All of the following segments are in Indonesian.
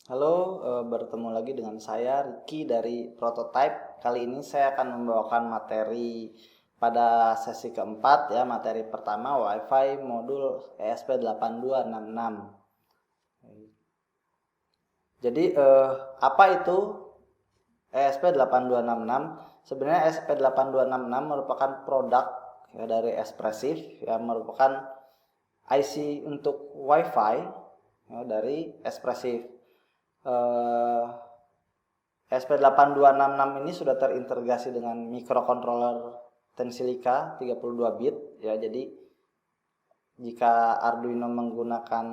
Halo, bertemu lagi dengan saya Ricky dari Prototype. Kali ini saya akan membawakan materi pada sesi keempat ya, materi pertama Wi-Fi modul ESP8266. Jadi apa itu ESP8266? Sebenarnya ESP8266 merupakan produk ya, dari Espressif yang merupakan IC untuk Wi-Fi ya, dari Espressif. eh, ESP8266 ini sudah terintegrasi dengan microcontroller Tensilica 32 bit ya. Jadi jika Arduino menggunakan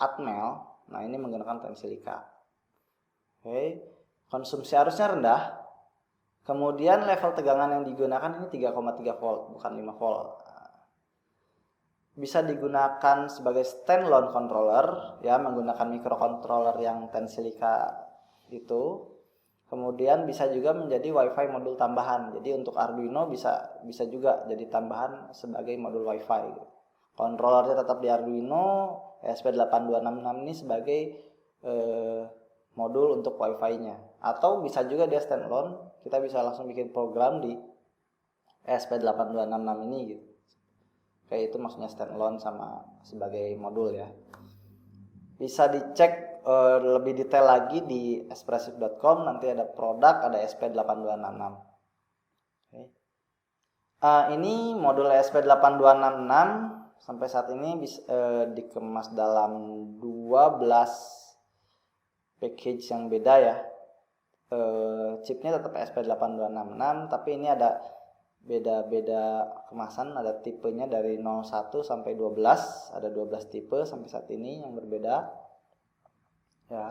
Atmel, nah ini menggunakan Tensilica. Oke, konsumsi arusnya rendah. Kemudian level tegangan yang digunakan ini 3,3 volt, bukan 5 volt. Bisa digunakan sebagai standalone controller ya, menggunakan microcontroller yang Tensilica itu. Kemudian bisa juga menjadi WiFi modul tambahan. Jadi untuk Arduino bisa juga jadi tambahan sebagai modul WiFi. Controllernya tetap di Arduino, ESP8266 ini sebagai modul untuk WiFi-nya. Atau bisa juga dia standalone, kita bisa langsung bikin program di ESP8266 ini gitu. Kayak itu maksudnya standalone sama sebagai modul ya. Bisa dicek lebih detail lagi di espressif.com, nanti ada produk, ada ESP8266. Okay. Ini modul ESP8266 sampai saat ini dikemas dalam 12 package yang beda ya. Chipnya tetap ESP8266, tapi ini ada beda-beda kemasan, ada tipenya dari 01 sampai 12, ada 12 tipe sampai saat ini yang berbeda ya.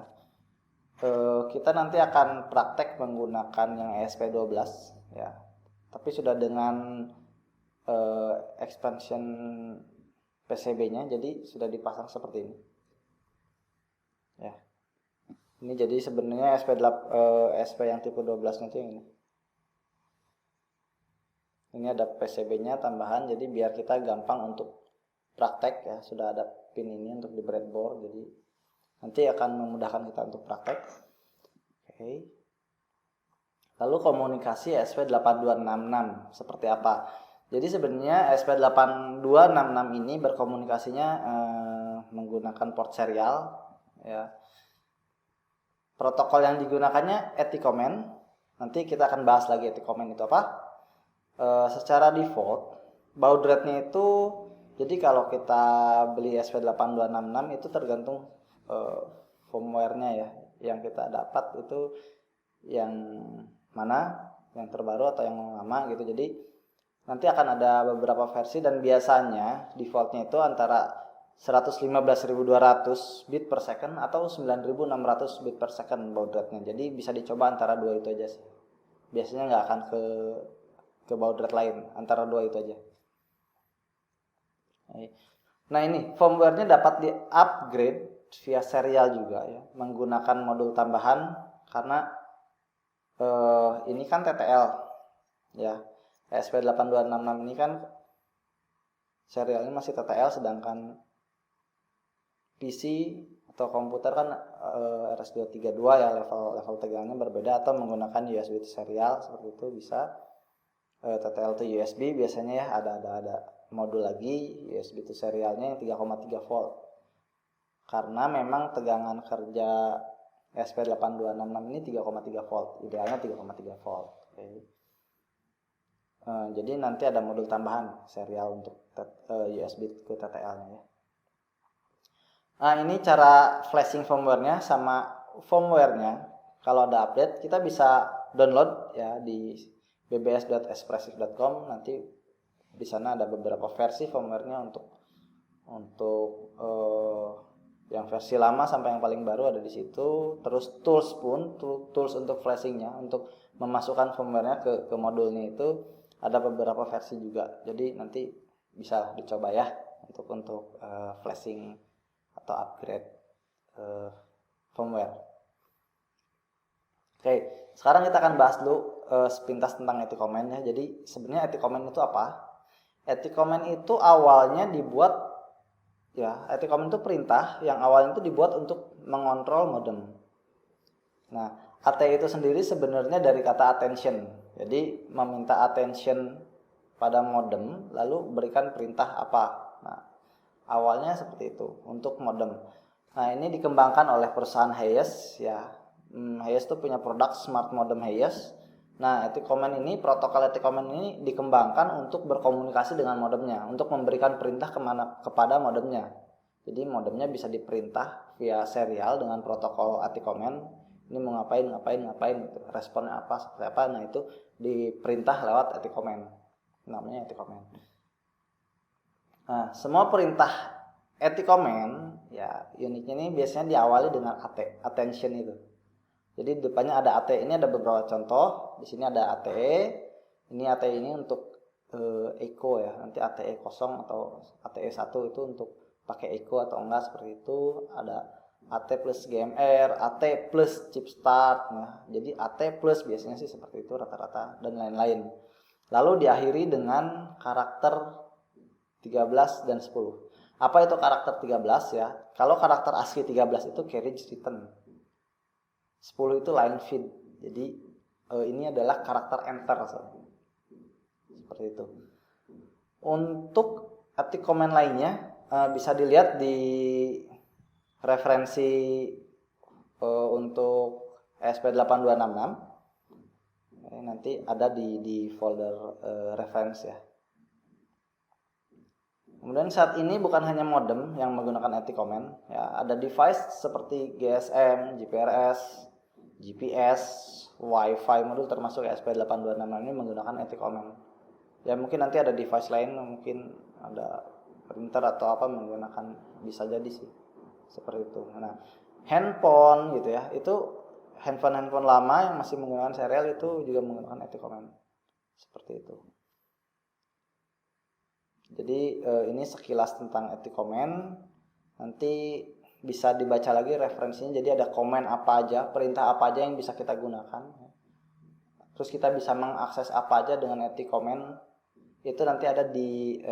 Kita nanti akan praktek menggunakan yang ESP12 ya, tapi sudah dengan expansion PCB-nya, jadi sudah dipasang seperti ini ya. Ini jadi sebenarnya ESP yang tipe 12 nya itu yang ini. Ini ada PCB-nya tambahan, jadi biar kita gampang untuk praktek ya. Sudah ada pin ini untuk di breadboard, jadi nanti akan memudahkan kita untuk praktek. Oke. Lalu komunikasi ESP8266 seperti apa? Jadi sebenarnya ESP8266 ini berkomunikasinya menggunakan port serial ya. Protokol yang digunakannya Etikomen. Nanti kita akan bahas lagi Etikomen itu apa. Secara default baud rate-nya itu, jadi kalau kita beli ESP8266 itu tergantung firmware-nya ya, yang kita dapat itu yang mana, yang terbaru atau yang lama gitu. Jadi nanti akan ada beberapa versi dan biasanya defaultnya itu antara 115.200 bit per second atau 9.600 bit per second baud rate-nya. Jadi bisa dicoba antara dua itu aja sih. Biasanya nggak akan ke baud rate lain, antara dua itu aja. Nah ini firmware-nya dapat di-upgrade via serial juga ya, menggunakan modul tambahan karena ini kan TTL ya. ESP8266 ini kan serialnya masih TTL, sedangkan PC atau komputer kan RS232 ya, level tegangannya berbeda, atau menggunakan USB serial seperti itu bisa. TTL to USB biasanya ya, ada modul lagi USB to serialnya yang 3,3 volt. Karena memang tegangan kerja ESP8266 ini 3,3 volt, idealnya 3,3 volt. Okay. Jadi nanti ada modul tambahan serial untuk USB ke TTL-nya ya. Nah ini cara flashing firmware-nya sama firmware-nya. Kalau ada update kita bisa download ya di bbs.espressif.com. Nanti di sana ada beberapa versi firmware-nya untuk yang versi lama sampai yang paling baru ada di situ. Terus tools untuk flashing-nya, untuk memasukkan firmware-nya ke modulnya itu ada beberapa versi juga. Jadi nanti bisa dicoba ya untuk flashing atau upgrade firmware. Oke, sekarang kita akan bahas dulu sepintas tentang Etikomen ya. Jadi sebenarnya Etikomen itu apa? Etikomen itu awalnya dibuat ya, Etikomen itu perintah yang awalnya itu dibuat untuk mengontrol modem. Nah, AT itu sendiri sebenarnya dari kata attention. Jadi meminta attention pada modem lalu berikan perintah apa. Nah, awalnya seperti itu untuk modem. Nah, ini dikembangkan oleh perusahaan Hayes ya. Hayes itu punya produk Smart Modem Hayes. Nah, protokol Etikomen ini dikembangkan untuk berkomunikasi dengan modemnya, untuk memberikan perintah kepada modemnya. Jadi modemnya bisa diperintah via serial dengan protokol Etikomen. Ini mau ngapain, gitu. Responnya apa, seperti apa. Nah, itu diperintah lewat Etikomen. Namanya Etikomen. Nah, semua perintah Etikomen ya uniknya ini biasanya diawali dengan attention itu. Jadi depannya ada AT. Ini ada beberapa contoh. Di sini ada ATE. Ini ATE ini untuk echo ya. Nanti ATE 0 atau ATE 1 itu untuk pakai echo atau enggak seperti itu. Ada AT plus GMR, AT plus chip start. Nah, jadi AT plus biasanya sih seperti itu rata-rata dan lain-lain. Lalu diakhiri dengan karakter 13 dan 10. Apa itu karakter 13 ya? Kalau karakter ASCII 13 itu carriage return. 10 itu line feed. Jadi ini adalah karakter enter. Seperti itu. Untuk Etikomen lainnya bisa dilihat di referensi untuk ESP8266. Nanti ada di folder reference ya. Kemudian saat ini bukan hanya modem yang menggunakan Etikomen, ya ada device seperti GSM, GPRS, GPS, Wi-Fi modul termasuk ESP8266 ini menggunakan Etikomen. Ya mungkin nanti ada device lain, mungkin ada printer atau apa menggunakan, bisa jadi sih seperti itu. Nah, handphone gitu ya, itu handphone lama yang masih menggunakan serial itu juga menggunakan Etikomen seperti itu. Jadi ini sekilas tentang Etikomen. Nanti bisa dibaca lagi referensinya. Jadi ada komen apa aja, perintah apa aja yang bisa kita gunakan. Terus kita bisa mengakses apa aja dengan Etikomen. Itu nanti ada di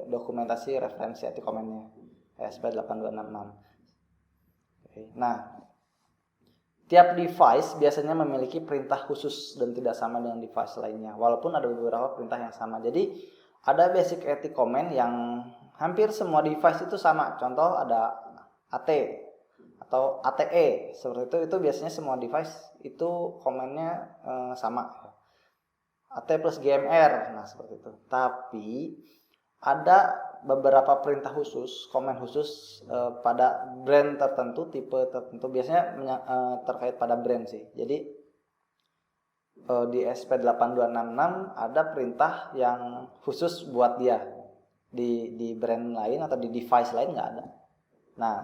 dokumentasi referensi Etikomennya ESP8266. Nah, tiap device biasanya memiliki perintah khusus dan tidak sama dengan device lainnya. Walaupun ada beberapa perintah yang sama. Jadi ada basic Etikomen yang hampir semua device itu sama. Contoh ada AT atau ATE seperti itu biasanya semua device itu komennya sama. AT plus GMR, nah seperti itu. Tapi ada beberapa perintah khusus, komen khusus pada brand tertentu, tipe tertentu. Biasanya terkait pada brand sih. Jadi di ESP8266 ada perintah yang khusus buat dia. Di brand lain atau di device lain nggak ada. Nah,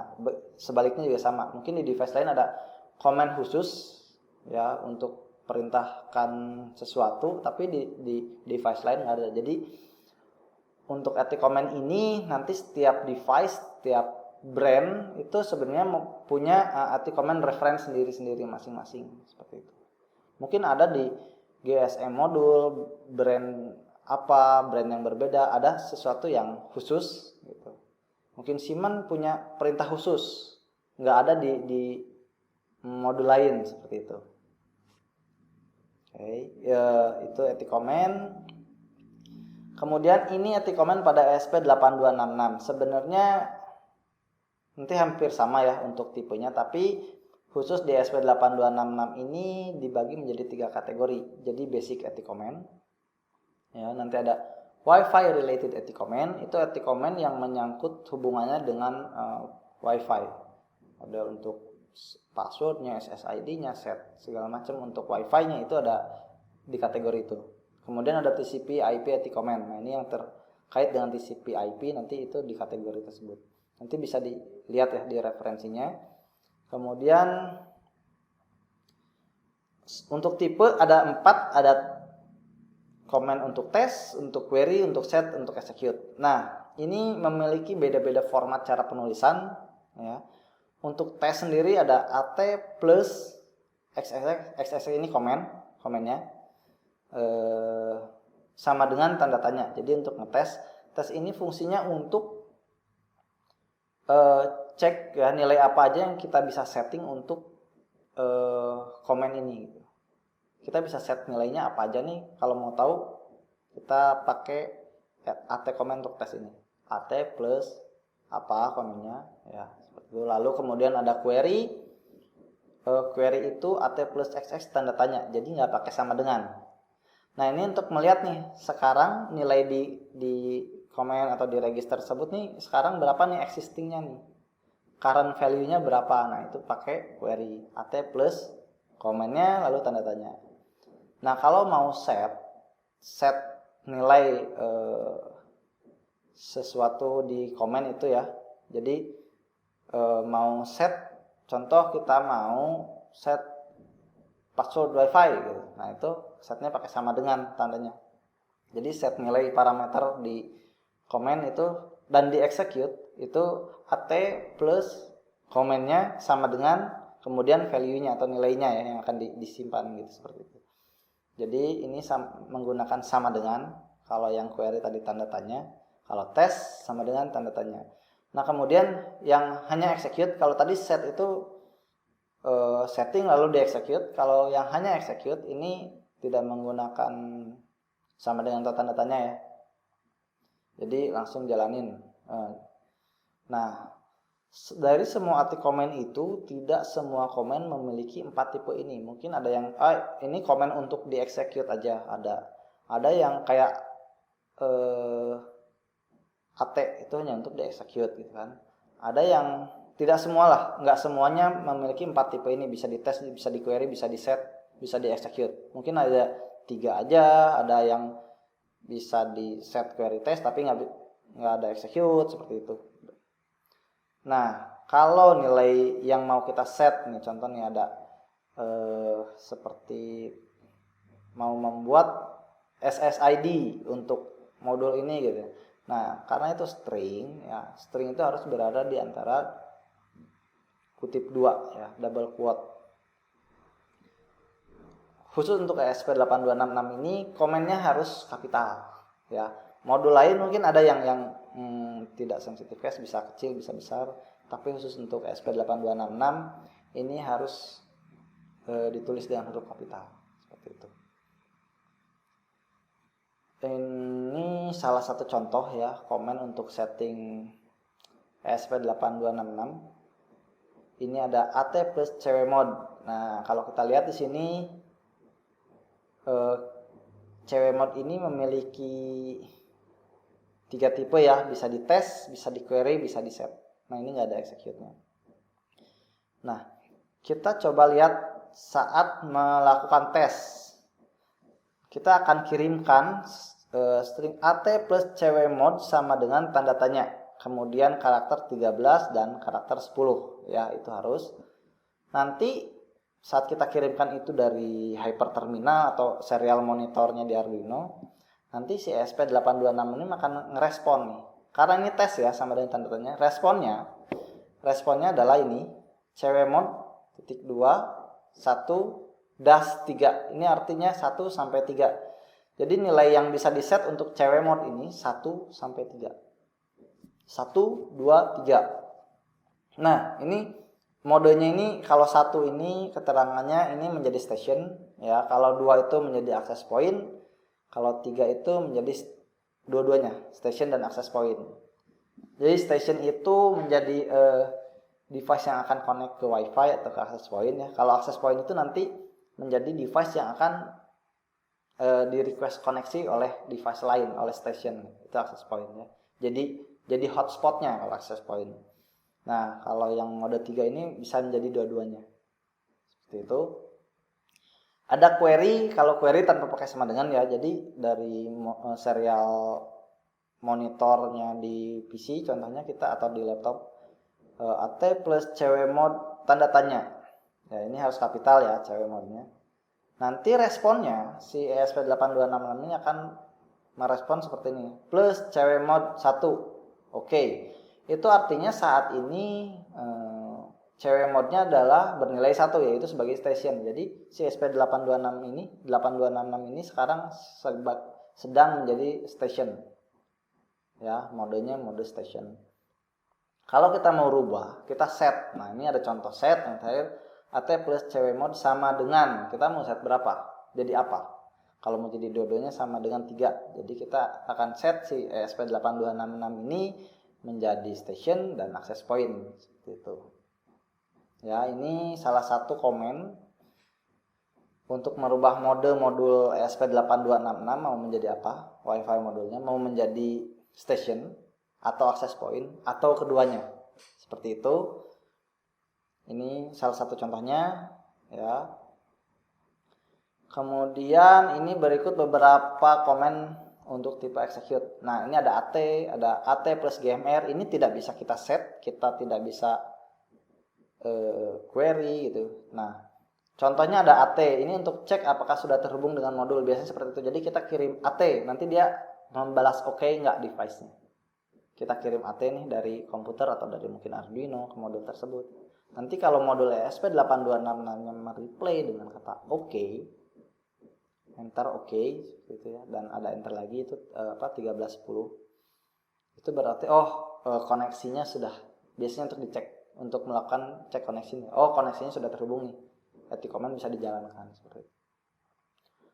sebaliknya juga sama. Mungkin di device lain ada komen khusus ya untuk perintahkan sesuatu, tapi di device lain nggak ada. Jadi untuk Etikomen ini nanti setiap device, setiap brand itu sebenarnya punya Etikomen reference sendiri-sendiri masing-masing seperti itu. Mungkin ada di GSM modul brand apa, brand yang berbeda, ada sesuatu yang khusus gitu. Mungkin Siemens punya perintah khusus, nggak ada di modul lain seperti itu. Oke, ya, itu Etikomen. Kemudian ini Etikomen pada ESP8266. Sebenarnya nanti hampir sama ya untuk tipenya, tapi khusus di ESP8266 ini dibagi menjadi 3 kategori. Jadi basic Etikomen. Ya, nanti ada Wi-Fi related Etikomen. Itu Etikomen yang menyangkut hubungannya dengan Wi-Fi. Ada untuk passwordnya, SSID-nya, set segala macam untuk Wi-Fi-nya itu ada di kategori itu. Kemudian ada TCP IP Etikomen. Nah, ini yang terkait dengan TCP IP nanti itu di kategori tersebut. Nanti bisa dilihat ya di referensinya. Kemudian untuk tipe ada 4, ada komen untuk tes, untuk query, untuk set, untuk execute. Nah, ini memiliki beda-beda format cara penulisan ya. Untuk tes sendiri ada AT plus XXX ini komennya sama dengan tanda tanya. Jadi untuk ngetes, tes ini fungsinya untuk eh, cek ya nilai apa aja yang kita bisa setting untuk komen ini gitu. Kita bisa set nilainya apa aja nih. Kalau mau tahu kita pakai at comment untuk tes ini. At plus apa komennya ya seperti itu. Lalu kemudian ada query. Query itu at plus xx tanda tanya. Jadi nggak pakai sama dengan. Nah ini untuk melihat nih sekarang nilai di komen atau di register tersebut nih sekarang berapa nih existingnya nih. Current value-nya berapa. Nah itu pakai query at plus komennya lalu tanda tanya. Nah kalau mau set nilai sesuatu di komen itu ya. Jadi mau set contoh kita mau set password wifi gitu. Nah itu setnya pakai sama dengan tandanya. Jadi set nilai parameter di komen itu dan di execute itu at plus komennya sama dengan kemudian value-nya atau nilainya ya yang akan disimpan gitu seperti itu. Jadi ini menggunakan sama dengan, kalau yang query tadi tanda tanya, kalau tes sama dengan tanda tanya. Nah kemudian yang hanya execute, kalau tadi set itu setting lalu di execute, kalau yang hanya execute ini tidak menggunakan sama dengan atau tanda tanya ya. Jadi langsung jalanin. Nah dari semua arti komen itu tidak semua komen memiliki 4 tipe ini. Mungkin ada yang ini komen untuk di execute aja ada yang kayak at itu hanya untuk di execute gitu kan. Ada yang tidak semua lah, nggak semuanya memiliki 4 tipe ini, bisa dites, bisa di query, bisa di set, bisa di execute. Mungkin ada 3 aja, ada yang bisa di set query test tapi nggak ada execute seperti itu. Nah, kalau nilai yang mau kita set nih, contoh nih ada seperti mau membuat SSID untuk modul ini gitu. Nah, karena itu string ya, string itu harus berada di antara kutip 2 ya, double quote. Khusus untuk ESP8266 ini komennya harus kapital ya. Modul lain mungkin ada yang tidak sensitif case, bisa kecil bisa besar, tapi khusus untuk ESP8266 ini harus ditulis dengan huruf kapital seperti itu. Ini salah satu contoh ya komen untuk setting ESP8266. Ini ada at plus cwmod. Nah kalau kita lihat di sini cwmod ini memiliki 3 tipe ya, bisa dites, bisa di query, bisa di set. Nah ini nggak ada execute-nya. Nah kita coba lihat saat melakukan tes. Kita akan kirimkan string at plus cwmod sama dengan tanda tanya, kemudian karakter 13 dan karakter 10 ya, itu harus. Nanti saat kita kirimkan itu dari hyperterminal atau serial monitornya di Arduino, nanti si ESP8266 ini akan ngerespon nih. Karena ini tes ya sama dengan tanda tanya. Responnya adalah ini cwmod titik 2 1 -3. Ini artinya 1 sampai 3. Jadi nilai yang bisa diset untuk cwmod ini 1 sampai 3. 1 2 3. Nah, ini modenya ini kalau 1 ini keterangannya ini menjadi station ya, kalau 2 itu menjadi access point, kalau 3 itu menjadi dua-duanya, station dan access point. Jadi station itu menjadi device yang akan connect ke wifi atau ke access point ya. Kalau access point itu nanti menjadi device yang akan di request koneksi oleh device lain, oleh station, itu access point ya. Jadi hotspotnya kalau access point. Nah kalau yang mode 3 ini bisa menjadi dua-duanya seperti itu. Ada query, kalau query tanpa pakai sama dengan ya, jadi dari serial monitornya di PC contohnya kita atau di laptop at plus cwmod tanda tanya ya, ini harus kapital ya cwmodnya. Nanti responnya si ESP8266 ini akan merespon seperti ini, plus cwmod 1. Oke. Itu artinya saat ini cwmodnya adalah bernilai 1 yaitu sebagai station. Jadi si ESP8266 ini sekarang sedang menjadi station. Ya, modenya mode station. Kalau kita mau rubah, kita set. Nah, ini ada contoh set yang terakhir, AT plus cwmod sama dengan, kita mau set berapa? Jadi apa? Kalau mau jadi dua-duanya sama dengan 3. Jadi kita akan set si ESP8266 ini menjadi station dan access point seperti itu. Ya, ini salah satu komen untuk merubah mode modul ESP8266 mau menjadi apa? WiFi modulnya mau menjadi station atau access point atau keduanya. Seperti itu. Ini salah satu contohnya ya. Kemudian ini berikut beberapa komen untuk tipe execute. Nah, ini ada AT plus GMR. Ini tidak bisa kita set, kita tidak bisa query gitu. Nah, contohnya ada AT. Ini untuk cek apakah sudah terhubung dengan modul. Biasanya seperti itu. Jadi kita kirim AT, nanti dia membalas oke nggak device-nya. Kita kirim AT nih dari komputer atau dari mungkin Arduino ke modul tersebut. Nanti kalau modul ESP8266-nya mereplay dengan kata oke, enter oke gitu ya, dan ada enter lagi itu 1310. Itu berarti koneksinya sudah, biasanya untuk dicek, untuk melakukan cek koneksinya. Koneksinya sudah terhubung nih. Etikomen bisa dijalankan seperti itu.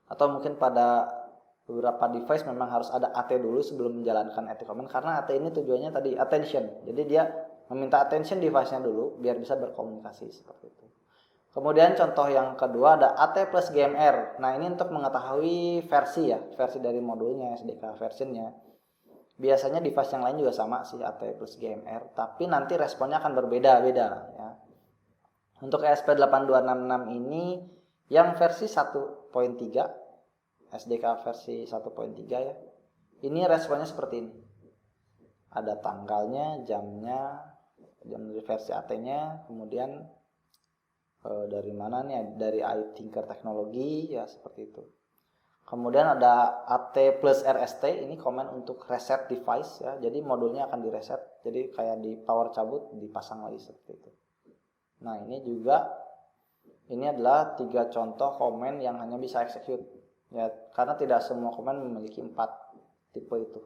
Atau mungkin pada beberapa device memang harus ada AT dulu sebelum menjalankan etikomen, karena AT ini tujuannya tadi attention. Jadi dia meminta attention device-nya dulu biar bisa berkomunikasi seperti itu. Kemudian contoh yang kedua ada AT plus GMR. Nah, ini untuk mengetahui versi dari modulnya, SDK versionnya. Biasanya device yang lain juga sama sih AT plus GMR, tapi nanti responnya akan berbeda-beda ya. Untuk ESP8266 ini yang versi 1.3, SDK versi 1.3 ya. Ini responnya seperti ini. Ada tanggalnya, jamnya, jam dari versi AT-nya, kemudian dari mana nih? Dari iThinker Teknologi ya, seperti itu. Kemudian ada AT plus RST, ini komen untuk reset device ya. Jadi modulnya akan direset. Jadi kayak di power cabut dipasang lagi seperti itu. Nah, ini adalah 3 contoh komen yang hanya bisa execute ya, karena tidak semua komen memiliki 4 tipe itu.